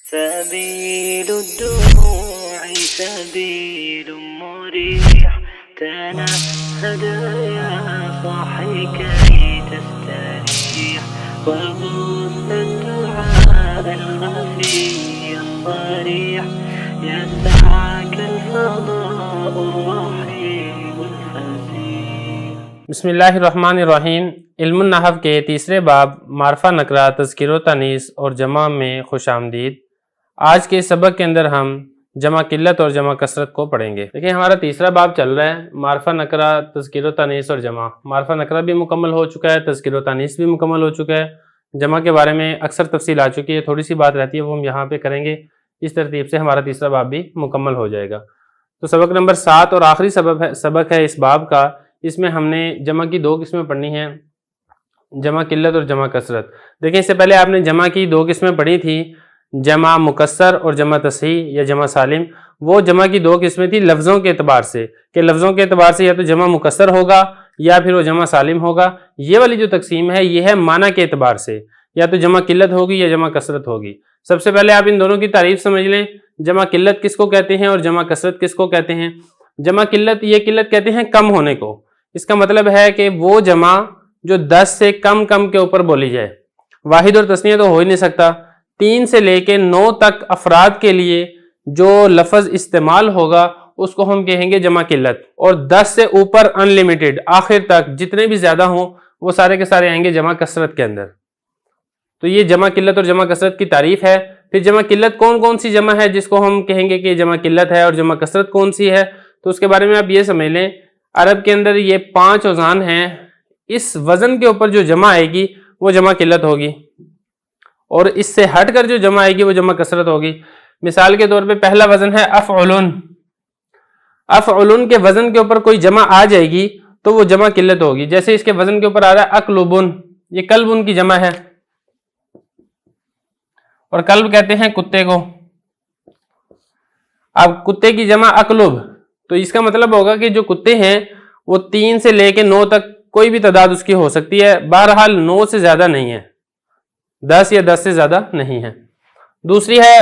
سبيل الدموع سبيل مريح تنهد يا صاحي كي تستريح وغص الدعاء الخفي الصريح يسعك الفضاء الرحيم الفسيح. بسم اللہ الرحمن الرحیم. علم النحو کے تیسرے باب معرفہ نکرہ تذکیر و تانیث اور جمع میں خوش آمدید. آج کے سبق کے اندر ہم جمع قلت اور جمع کثرت کو پڑھیں گے. دیکھیں ہمارا تیسرا باب چل رہا ہے معرفہ نکرہ تذکیر و تانیث اور جمع. معرفہ نکرہ بھی مکمل ہو چکا ہے، تذکیر و تانیث بھی مکمل ہو چکا ہے، جمع کے بارے میں اکثر تفصیل آ چکی ہے، تھوڑی سی بات رہتی ہے وہ ہم یہاں پہ کریں گے. اس ترتیب سے ہمارا تیسرا باب بھی مکمل ہو جائے گا. تو سبق نمبر 7 اور آخری سبق ہے اس باب کا. اس میں ہم نے جمع کی 2 قسمیں پڑھنی ہیں، جمع قلت اور جمع کثرت. دیکھیں اس سے پہلے آپ نے جمع کی 2 قسمیں پڑھی تھی، جمع مکسر اور جمع تصحیح یا جمع سالم. وہ جمع کی 2 قسمیں تھی لفظوں کے اعتبار سے، کہ لفظوں کے اعتبار سے یا تو جمع مکسر ہوگا یا پھر وہ جمع سالم ہوگا. یہ والی جو تقسیم ہے یہ ہے معنی کے اعتبار سے، یا تو جمع قلت ہوگی یا جمع کثرت ہوگی. سب سے پہلے آپ ان دونوں کی تعریف سمجھ لیں. جمع قلت کس کو کہتے ہیں اور جمع کثرت کس کو کہتے ہیں؟ جمع قلت، یہ قلت کہتے ہیں کم ہونے کو. اس کا مطلب ہے کہ وہ جمع جو 10 سے کم کے اوپر بولی جائے. واحد اور تثنیہ تو ہو ہی نہیں سکتا. 3 سے لے کے 9 تک افراد کے لیے جو لفظ استعمال ہوگا اس کو ہم کہیں گے جمع قلت. اور 10 سے اوپر ان لمیٹڈ آخر تک جتنے بھی زیادہ ہوں وہ سارے کے سارے آئیں گے جمع کثرت کے اندر. تو یہ جمع قلت اور جمع کثرت کی تعریف ہے. پھر جمع قلت کون سی جمع ہے جس کو ہم کہیں گے کہ جمع قلت ہے، اور جمع کثرت کون سی ہے؟ تو اس کے بارے میں آپ یہ سمجھ لیں، عرب کے اندر یہ 5 اوزان ہیں. اس وزن کے اوپر جو جمع آئے گی وہ جمع قلت ہوگی، اور اس سے ہٹ کر جو جمع آئے گی وہ جمع کثرت ہوگی. مثال کے طور پہ پہلا وزن ہے افعلن. افعلن کے وزن کے اوپر کوئی جمع آ جائے گی تو وہ جمع قلت ہوگی. جیسے اس کے وزن کے اوپر آ رہا ہے اقلبن، یہ کلبن کی جمع ہے، اور کلب کہتے ہیں کتے کو. اب کتے کی جمع اقلب، تو اس کا مطلب ہوگا کہ جو کتے ہیں وہ 3 سے لے کے 9 تک کوئی بھی تعداد اس کی ہو سکتی ہے. بہرحال 9 سے زیادہ نہیں ہے، 10 یا 10 سے زیادہ نہیں ہے. دوسری ہے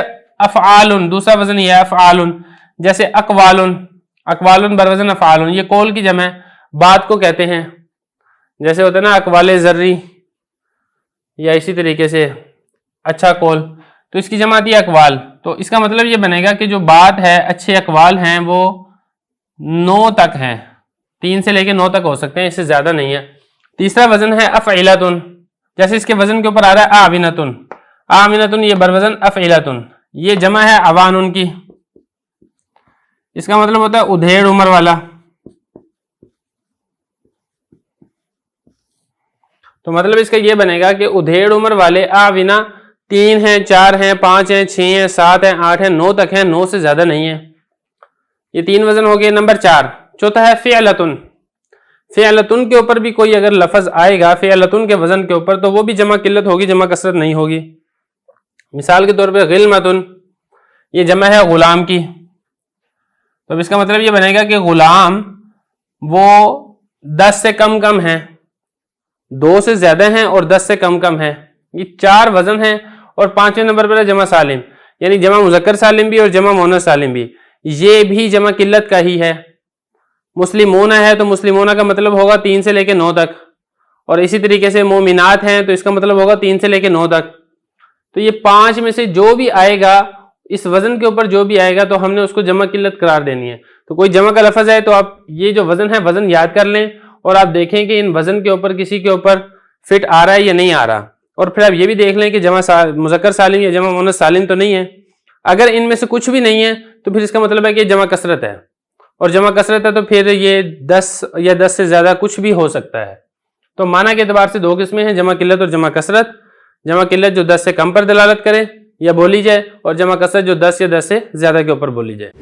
افعالن، دوسرا وزن یہ ہے افعالن. جیسے اقوالن، اقوالن بروزن افعالن، یہ قول کی جمع ہے، بات کو کہتے ہیں. جیسے ہوتا ہے نا اقوال ذری، یا اسی طریقے سے اچھا قول، تو اس کی جمع آتی ہے اقوال. تو اس کا مطلب یہ بنے گا کہ جو بات ہے، اچھے اقوال ہیں وہ 9 تک ہیں، 3 سے لے کے 9 تک ہو سکتے ہیں، اس سے زیادہ نہیں ہے. تیسرا وزن ہے افعلتن. جیسے اس کے وزن کے اوپر آ رہا ہے آمنتن. آمنتن یہ بروزن افعلتن، یہ جمع ہے اوانن کی. اس کا مطلب ہوتا ہے ادھیڑ عمر والا. تو مطلب اس کا یہ بنے گا کہ ادھیڑ عمر والے آونا 3 ہیں، 4 ہیں، 5 ہیں، 6 ہیں، 7 ہیں، 8 ہیں، 9 تک ہیں، 9 سے زیادہ نہیں ہے. یہ 3 وزن ہو گئے. نمبر 4 چوتھا ہے فعلتن. فعلتن کے اوپر بھی کوئی اگر لفظ آئے گا فعلتن کے وزن کے اوپر تو وہ بھی جمع قلت ہوگی، جمع کثرت نہیں ہوگی. مثال کے طور پہ غلمتن، یہ جمع ہے غلام کی. تو اس کا مطلب یہ بنے گا کہ غلام وہ 10 سے کم ہیں، 2 سے زیادہ ہیں اور 10 سے کم ہیں. یہ 4 وزن ہیں. اور 5ویں نمبر پر ہے جمع سالم، یعنی جمع مذکر سالم بھی اور جمع مؤنث سالم بھی. یہ بھی جمع قلت کا ہی ہے. مسلمون ہے تو مسلمون کا مطلب ہوگا 3 سے لے کے 9 تک، اور اسی طریقے سے مومنات ہیں تو اس کا مطلب ہوگا 3 سے لے کے 9 تک. تو یہ 5 میں سے جو بھی آئے گا، اس وزن کے اوپر جو بھی آئے گا تو ہم نے اس کو جمع قلت قرار دینی ہے. تو کوئی جمع کا لفظ ہے تو آپ یہ جو وزن ہے وزن یاد کر لیں، اور آپ دیکھیں کہ ان وزن کے اوپر کسی کے اوپر فٹ آ رہا ہے یا نہیں آ رہا. اور پھر آپ یہ بھی دیکھ لیں کہ جمع مذکر سالم یا جمع مؤنث سالم تو نہیں ہے. اگر ان میں سے کچھ بھی نہیں ہے تو پھر اس کا مطلب ہے کہ جمع کثرت ہے، اور جمع کثرت ہے تو پھر یہ 10 یا 10 سے زیادہ کچھ بھی ہو سکتا ہے. تو معنی کے اعتبار سے 2 قسمیں ہیں، جمع قلت اور جمع کثرت. جمع قلت جو 10 سے کم پر دلالت کرے یا بولی جائے، اور جمع کثرت جو 10 یا 10 سے زیادہ کے اوپر بولی جائے.